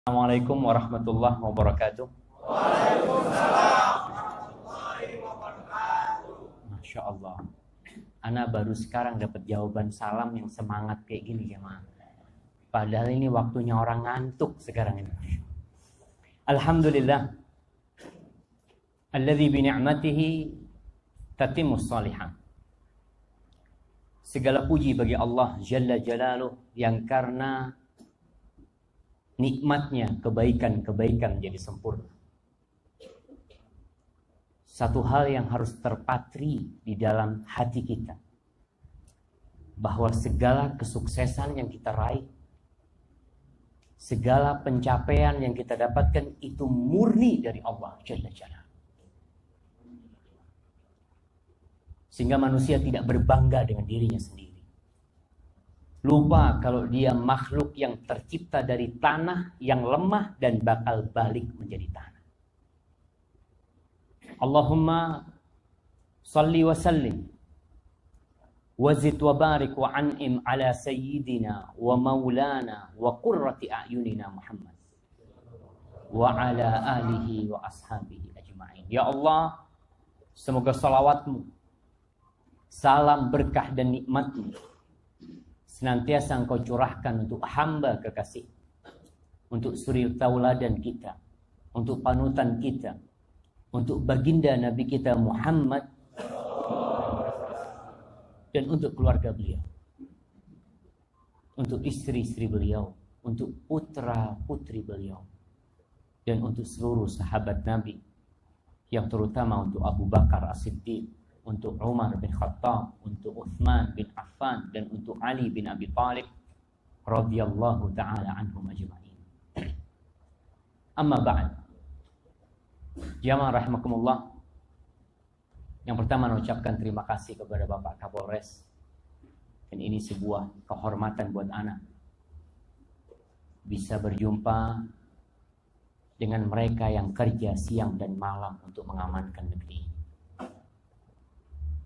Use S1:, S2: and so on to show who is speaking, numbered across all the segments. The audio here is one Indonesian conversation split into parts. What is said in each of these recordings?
S1: Assalamualaikum warahmatullahi wabarakatuh.
S2: Waalaikumsalam warahmatullahi wabarakatuh.
S1: Masya Allah. Ana baru sekarang dapat jawaban salam yang semangat kayak gini ya, Ma. Padahal ini waktunya orang ngantuk sekarang ini. Alhamdulillah. Alladzi bi ni'matihi tatimmus shalihat. Segala puji bagi Allah Jalla Jalaluh yang karena nikmatnya kebaikan-kebaikan menjadi sempurna. Satu hal yang harus terpatri di dalam hati kita, bahwa segala kesuksesan yang kita raih, segala pencapaian yang kita dapatkan itu murni dari Allah Jalla Jalaluh. Sehingga manusia tidak berbangga dengan dirinya sendiri. Lupa kalau dia makhluk yang tercipta dari tanah yang lemah dan bakal balik menjadi tanah. Allahumma salli wa sallim wa zid wa barik wa an'im ala sayyidina wa maulana wa qurrati a'yunina Muhammad wa ala alihi wa ashabihi ajma'in. Ya Allah, semoga salawatmu, salam berkah dan nikmatmu senantiasa Engkau curahkan untuk hamba kekasih, untuk suri tauladan kita, untuk panutan kita, untuk baginda Nabi kita Muhammad, dan untuk keluarga beliau, untuk istri-istri beliau, untuk putra-putri beliau, dan untuk seluruh sahabat Nabi, yang terutama untuk Abu Bakar As-Siddiq, untuk Umar bin Khattab, untuk Uthman bin Affan, dan untuk Ali bin Abi Thalib radhiyallahu ta'ala anhum ajma'in. Amma ba'd. Jamaah rahimakumullah. Yang pertama mengucapkan terima kasih kepada Bapak Kapolres. Dan ini sebuah kehormatan buat anak bisa berjumpa dengan mereka yang kerja siang dan malam untuk mengamankan negeri ini.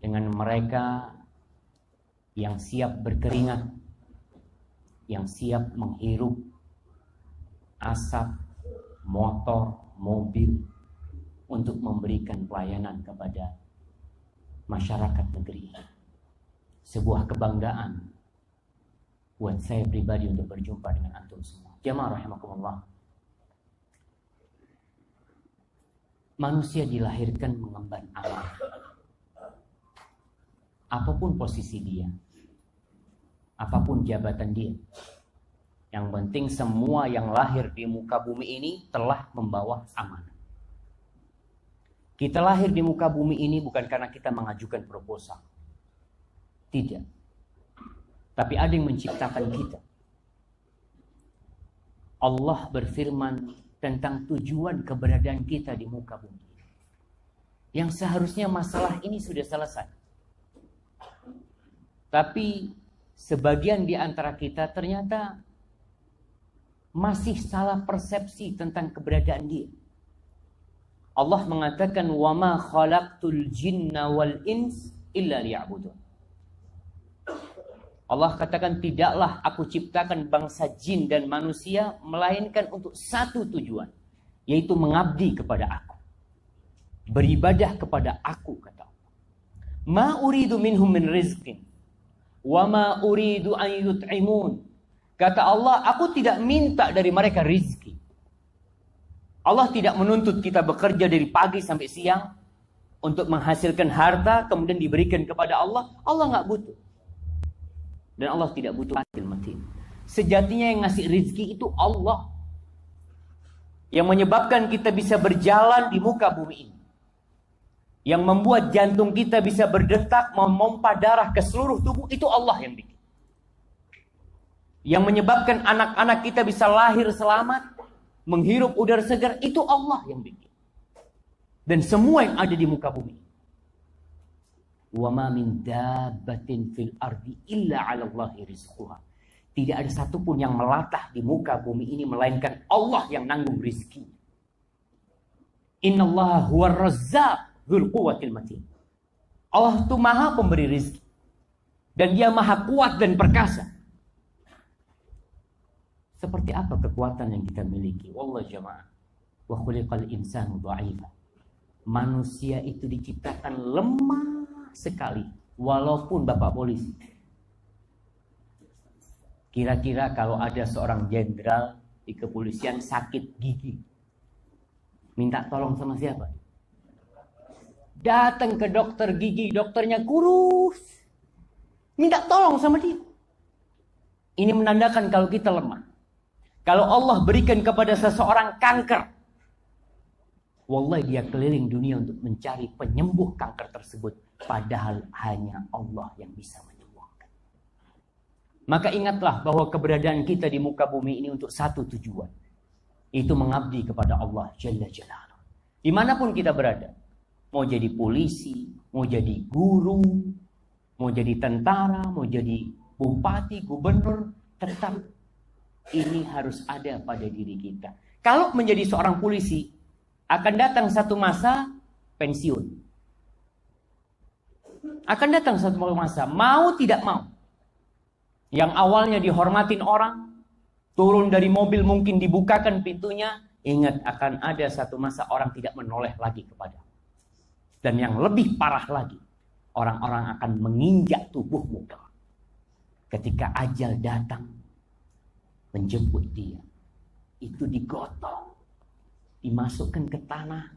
S1: Dengan mereka yang siap berkeringat, yang siap menghirup asap motor, mobil untuk memberikan pelayanan kepada masyarakat negeri ini. Sebuah kebanggaan buat saya pribadi untuk berjumpa dengan antum semua. Jamaah rahimakumullah. Manusia dilahirkan mengemban amanah. Apapun posisi dia, apapun jabatan dia, yang penting semua yang lahir di muka bumi ini telah membawa amanah. Kita lahir di muka bumi ini bukan karena kita mengajukan proposal, tidak. Tapi ada yang menciptakan kita. Allah berfirman tentang tujuan keberadaan kita di muka bumi, yang seharusnya masalah ini sudah selesai. Tapi sebagian di antara kita ternyata masih salah persepsi tentang keberadaan dia. Allah mengatakan wama khalaqtul jinna wal ins illa liya'budun. Allah katakan tidaklah aku ciptakan bangsa jin dan manusia melainkan untuk satu tujuan, yaitu mengabdi kepada aku, beribadah kepada aku, kata Allah. Ma uridu minhum min rizqin wa ma uridu an yut'imun. Kata Allah, aku tidak minta dari mereka rizki. Allah tidak menuntut kita bekerja dari pagi sampai siang untuk menghasilkan harta kemudian diberikan kepada Allah. Allah nggak butuh. Dan Allah tidak butuh hasil matin. Sejatinya yang ngasih rizki itu Allah, yang menyebabkan kita bisa berjalan di muka bumi ini, yang membuat jantung kita bisa berdetak, memompa darah ke seluruh tubuh, itu Allah yang bikin. Yang menyebabkan anak-anak kita bisa lahir selamat, menghirup udara segar, itu Allah yang bikin. Dan semua yang ada di muka bumi. Wa ma min dabbatin fil ardi illa 'ala Allahi rizquha. Tidak ada satupun yang melatah di muka bumi ini melainkan Allah yang nanggung rizki. Innallaha huwar razzaq dzul quwwatil matin. Allah itu maha pemberi rizki. Dan dia maha kuat dan perkasa. Seperti apa kekuatan yang kita miliki? Wallah jamaah. Wa khuliqal insanu dha'ifa. Manusia itu diciptakan lemah sekali. Walaupun Bapak polisi. Kira-kira kalau ada seorang jenderal di kepolisian sakit gigi, minta tolong sama siapa? Datang ke dokter gigi, dokternya kurus, minta tolong sama dia. Ini menandakan kalau kita lemah. Kalau Allah berikan kepada seseorang kanker, wallahi dia keliling dunia untuk mencari penyembuh kanker tersebut, padahal hanya Allah yang bisa menyembuhkan. Maka ingatlah bahwa keberadaan kita di muka bumi ini untuk satu tujuan, itu mengabdi kepada Allah Jalla Jalaluhu. Dimanapun kita berada, mau jadi polisi, mau jadi guru, mau jadi tentara, mau jadi bupati, gubernur, tetap ini harus ada pada diri kita. Kalau menjadi seorang polisi, akan datang satu masa pensiun. Akan datang satu masa, mau tidak mau. Yang awalnya dihormatin orang, turun dari mobil mungkin dibukakan pintunya, ingat akan ada satu masa orang tidak menoleh lagi kepada. Dan yang lebih parah lagi, orang-orang akan menginjak tubuhmu. Ketika ajal datang, menjemput dia, itu digotong, dimasukkan ke tanah.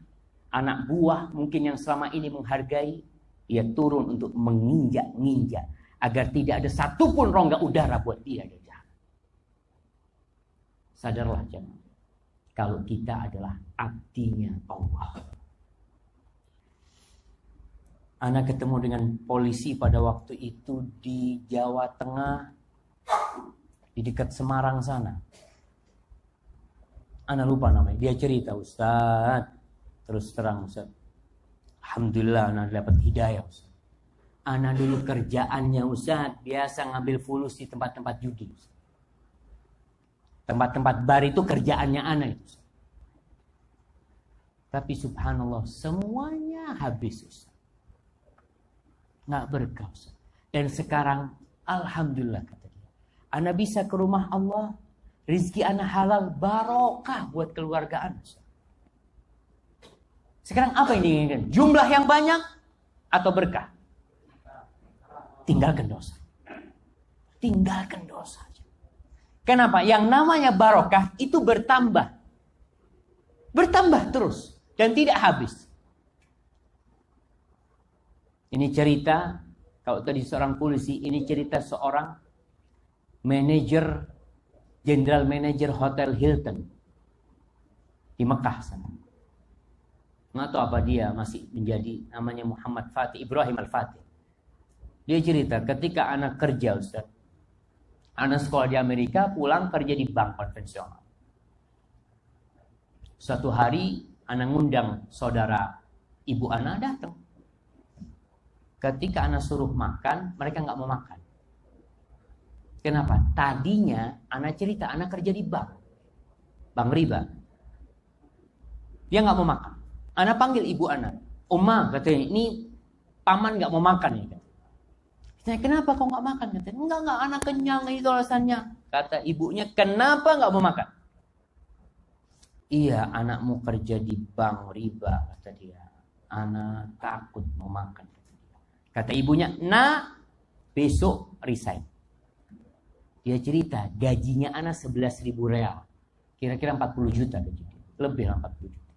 S1: Anak buah mungkin yang selama ini menghargai, ia turun untuk menginjak-injak agar tidak ada satupun rongga udara buat dia. Sadarlah jemaah, kalau kita adalah abdinya Allah. Ana ketemu dengan polisi pada waktu itu di Jawa Tengah, di dekat Semarang sana. Ana lupa namanya. Dia cerita, Ustaz, terus terang Ustaz, alhamdulillah ana dapat hidayah Ustaz. Ana dulu kerjaannya Ustaz, biasa ngambil fulus di tempat-tempat judi. Tempat-tempat bar itu kerjaannya ana itu. Tapi subhanallah, semuanya habis Ustaz. Nggak berkah Ustaz. Dan sekarang alhamdulillah kata dia, ana bisa ke rumah Allah, rizki ana halal, barokah buat keluarga ana Ustaz. Sekarang apa yang diinginkan? Jumlah yang banyak atau berkah? Tinggalkan dosa. Tinggalkan dosa. Kenapa? Yang namanya barokah itu bertambah. Bertambah terus. Dan tidak habis. Ini cerita, kalau tadi seorang polisi, ini cerita seorang manajer, general manager Hotel Hilton di Mekah sana. Nggak tahu apa dia masih menjadi, namanya Muhammad Fatih, Ibrahim Al-Fatih. Dia cerita, ketika anak kerja Ustaz, anak sekolah di Amerika, pulang kerja di bank konvensional. Suatu hari, anak ngundang saudara ibu anak datang. Ketika anak suruh makan, mereka nggak mau makan. Kenapa? Tadinya anak cerita, anak kerja di bank riba. Dia nggak mau makan. Anak panggil ibu anak, Oma, katanya, ini paman nggak mau makan nih. Kenapa kau nggak makan? Katanya, enggak, anak kenyang, itu alasannya. Kata ibunya, kenapa nggak mau makan? Iya, anakmu kerja di bank riba, kata dia. Anak takut mau makan. Kata ibunya, nah besok resign. Dia cerita, gajinya anak 11.000 real. Kira-kira 40 juta gajinya. Lebih 40 juta.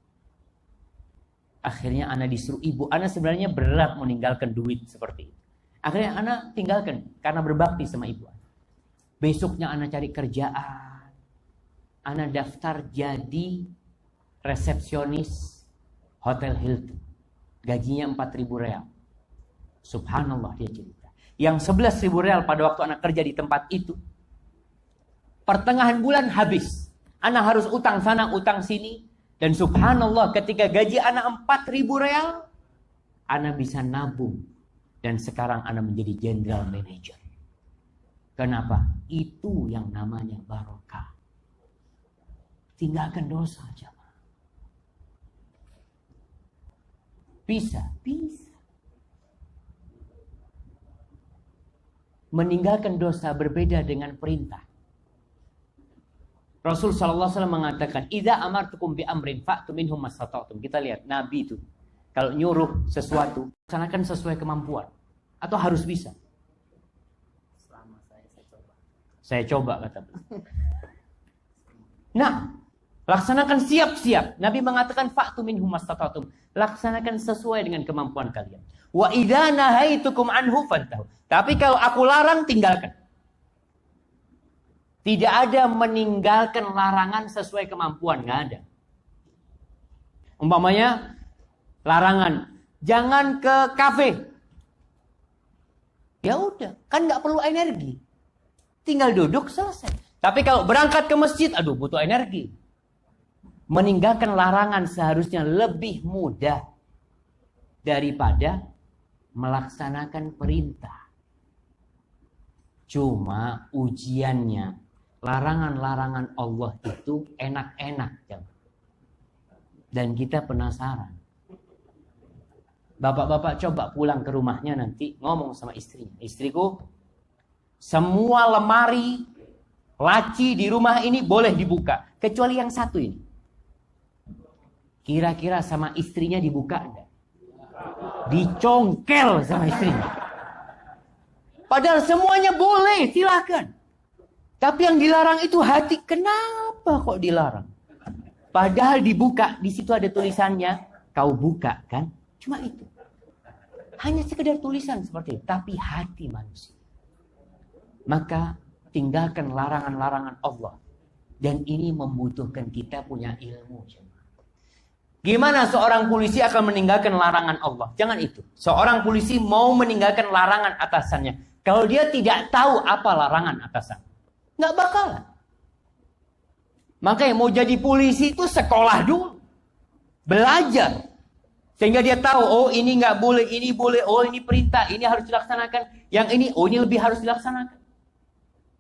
S1: Akhirnya anak disuruh ibu. Anak sebenarnya berat meninggalkan duit seperti itu. Akhirnya anak tinggalkan karena berbakti sama ibu. Besoknya anak cari kerjaan. Anak daftar jadi resepsionis Hotel Hilton. Gajinya 4.000 real. Subhanallah dia cerita. Yang 11.000 real pada waktu anak kerja di tempat itu, pertengahan bulan habis. Anak harus utang sana, utang sini. Dan subhanallah ketika gaji anak 4.000 real, anak bisa nabung. Dan sekarang anak menjadi general manager. Kenapa? Itu yang namanya barokah. Tinggalkan dosa aja. Bisa. Meninggalkan dosa berbeda dengan perintah. Rasul sallallahu alaihi wasallam mengatakan, "Idza amartukum bi amrin fa'tu minhum mastata'tum." Kita lihat Nabi itu kalau nyuruh sesuatu, laksanakan sesuai kemampuan atau harus bisa.
S2: Selama saya coba.
S1: Saya coba kata beliau. Nah, laksanakan siap-siap. Nabi mengatakan fa'tu minhum mastata'tum. Laksanakan sesuai dengan kemampuan kalian. Wa idza nahaitukum anhu fantahu. Tapi kalau aku larang, tinggalkan. Tidak ada meninggalkan larangan sesuai kemampuan, nggak ada. Umpamanya larangan, jangan ke kafe. Ya udah, kan nggak perlu energi. Tinggal duduk selesai. Tapi kalau berangkat ke masjid, aduh butuh energi. Meninggalkan larangan seharusnya lebih mudah daripada melaksanakan perintah. Cuma ujiannya, larangan-larangan Allah itu enak-enak. Dan kita penasaran. Bapak-bapak coba pulang ke rumahnya nanti ngomong sama istrinya. Istriku, semua lemari, laci di rumah ini boleh dibuka. Kecuali yang satu ini. Kira-kira sama istrinya dibuka enggak? Dicongkel sama istrinya. Padahal semuanya boleh, silakan. Tapi yang dilarang itu hati. Kenapa kok dilarang? Padahal dibuka, di situ ada tulisannya, kau buka kan? Cuma itu. Hanya sekedar tulisan seperti itu, tapi hati manusia. Maka tinggalkan larangan-larangan Allah. Dan ini membutuhkan kita punya ilmu. Gimana seorang polisi akan meninggalkan larangan Allah? Jangan itu. Seorang polisi mau meninggalkan larangan atasannya. Kalau dia tidak tahu apa larangan atasan, nggak bakalan. Makanya mau jadi polisi itu sekolah dulu. Belajar. Sehingga dia tahu, oh ini nggak boleh, ini boleh, oh ini perintah, ini harus dilaksanakan. Yang ini, oh ini lebih harus dilaksanakan.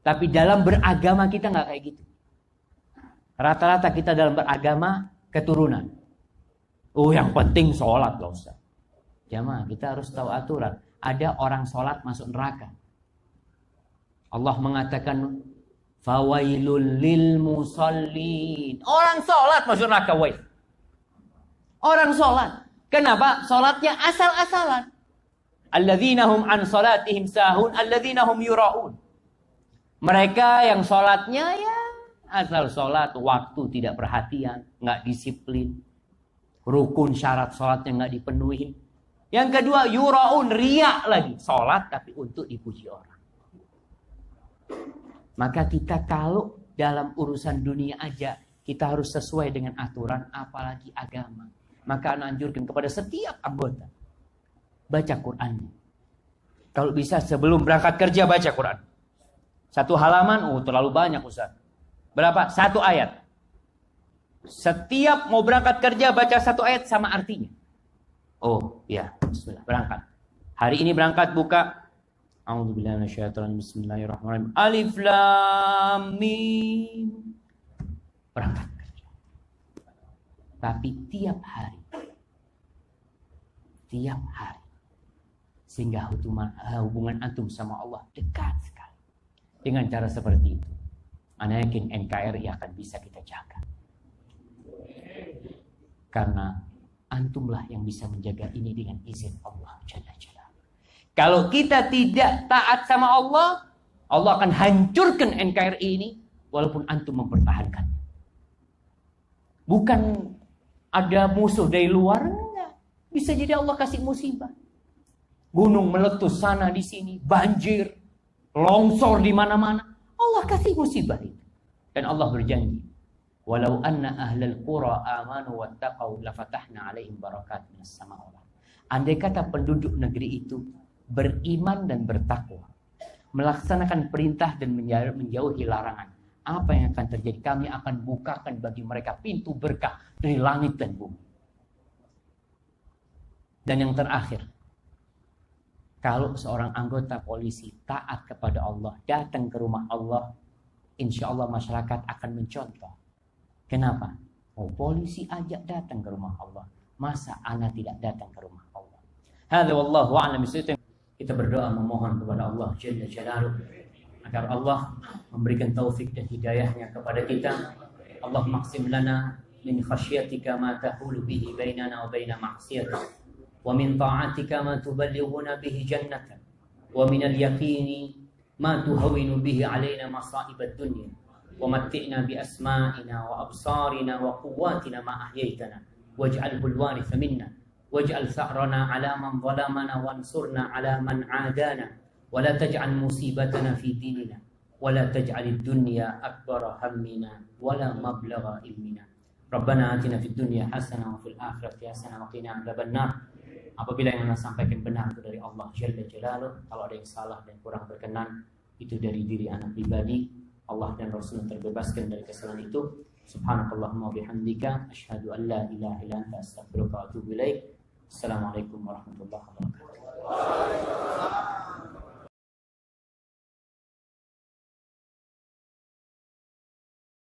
S1: Tapi dalam beragama kita nggak kayak gitu. Rata-rata kita dalam beragama keturunan. Oh yang penting sholat loh Ustaz. Jamaah kita harus tahu aturan. Ada orang sholat masuk neraka. Allah mengatakan fawailul lil musallin. Orang sholat masuk neraka. Orang sholat. Kenapa? Sholatnya asal-asalan. Alladzina hum an sholatihim sahun. Alladzina hum yura'un. Mereka yang sholatnya ya asal sholat. Waktu tidak perhatian. Nggak disiplin. Rukun syarat sholatnya nggak dipenuhi. Yang kedua yura'un, riya lagi. Sholat tapi untuk dipuji orang. Maka kita kalau dalam urusan dunia aja, kita harus sesuai dengan aturan, apalagi agama. Maka Anda anjurkan kepada setiap anggota, baca Quran. Kalau bisa sebelum berangkat kerja baca Quran. Satu halaman, terlalu banyak Ustaz. Berapa? 1 ayat. Setiap mau berangkat kerja baca 1 ayat sama artinya. Oh ya, bismillah, berangkat. Hari ini berangkat buka A'udzubillahi minasyaitonir rajim. Bismillahirrahmanirrahim. Alif Lam Mim. Berangkat kerja. Tapi tiap hari. Sehingga hubungan antum sama Allah dekat sekali. Dengan cara seperti itu, Anda yakin NKRI akan bisa kita jaga. Karena antumlah yang bisa menjaga ini dengan izin Allah Jalla Jalla. Kalau kita tidak taat sama Allah, Allah akan hancurkan NKRI ini walaupun antum mempertahankannya. Bukan ada musuh dari luar, enggak. Bisa jadi Allah kasih musibah. Gunung meletus sana di sini, banjir, longsor di mana-mana. Allah kasih musibah itu. Dan Allah berjanji, walau anna ahlal qura amanu wattaqau lafatahna alaihim barakat minas sama wal ardh. Andai kata penduduk negeri itu beriman dan bertakwa, melaksanakan perintah dan menjauhi larangan, apa yang akan terjadi? Kami akan bukakan bagi mereka pintu berkah dari langit dan bumi. Dan yang terakhir, kalau seorang anggota polisi taat kepada Allah, datang ke rumah Allah, insya Allah masyarakat akan mencontoh. Kenapa? Oh, polisi ajak datang ke rumah Allah. Masa ana tidak datang ke rumah Allah? Hadza wallahu a'lam bishawab. Kita berdoa memohon kepada Allah Jalla Jalaluhu agar Allah memberikan taufik dan hidayahnya kepada kita. Allah maqsim lana min khasyatika ma tahulu bihi bainana wa baina ma'siyatik, wa min ta'atika ma tuballighuna bihi jannatak, wa min al-yaqini ma tuhawwinu bihi alaina masa'ib ad-dunya, wa matti'na bi asma'ina wa absarina wa quwwatina ma ahyaytana waj'alhu al-waritha minna waj'al tha'rana 'ala man zalamana wansurna 'ala man 'adana wa la taj'al musibatana fi dinina wa la taj'al ad-dunya akbara hammina wa la mablagha ilmina. Rabbana atina fid dunya hasanah wa fil akhirati hasanah wa qina adzabannar. Apabila yang Anda sampaikan benar itu dari Allah Jalla Jalaluh, kalau ada yang salah dan kurang berkenan itu dari diri anak pribadi. Allah dan Rasul terbebaskan dari kesalahan itu. Subhanakallahumma bihamdika asyhadu an la ilaha illa anta astaghfiruka wa atubu ilaik. Assalamualaikum warahmatullahi wabarakatuh.